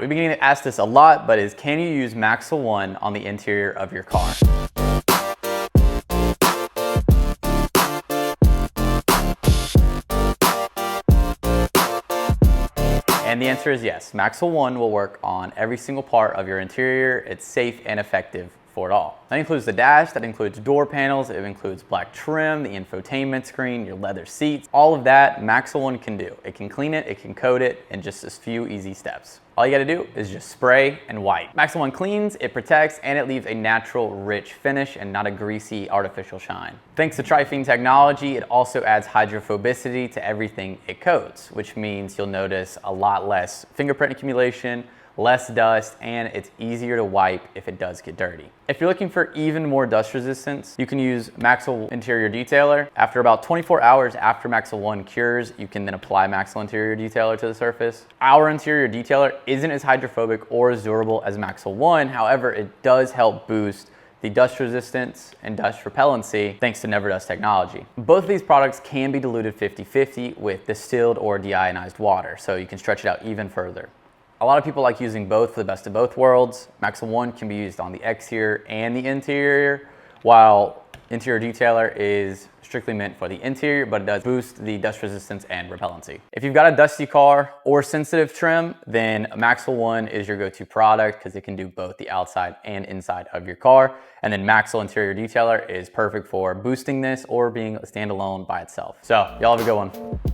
We've been getting asked this a lot, but can you use MAXL One on the interior of your car? And the answer is yes. MAXL One will work on every single part of your interior. It's safe and effective for it all. That includes the dash, that includes door panels, it includes black trim, the infotainment screen, your leather seats. All of that MAXL One can do. It can clean it, it can coat it in just a few easy steps. All you gotta do is just spray and wipe. MAXL One cleans, it protects, and it leaves a natural, rich finish and not a greasy, artificial shine. Thanks to Tri-Phene technology, it also adds hydrophobicity to everything it coats, which means you'll notice a lot less fingerprint accumulation, less dust, and it's easier to wipe if it does get dirty. If you're looking for even more dust resistance, you can use MAXL Interior Detailer. After about 24 hours after MAXL One cures, you can then apply MAXL Interior Detailer to the surface. Our Interior Detailer isn't as hydrophobic or as durable as MAXL One, however, it does help boost the dust resistance and dust repellency thanks to Never Dust technology. Both of these products can be diluted 50-50 with distilled or deionized water, so you can stretch it out even further. A lot of people like using both for the best of both worlds. MAXL One can be used on the exterior and the interior, while Interior Detailer is strictly meant for the interior, but it does boost the dust resistance and repellency. If you've got a dusty car or sensitive trim, then MAXL One is your go-to product because it can do both the outside and inside of your car. And then MAXL Interior Detailer is perfect for boosting this or being a standalone by itself. So y'all have a good one.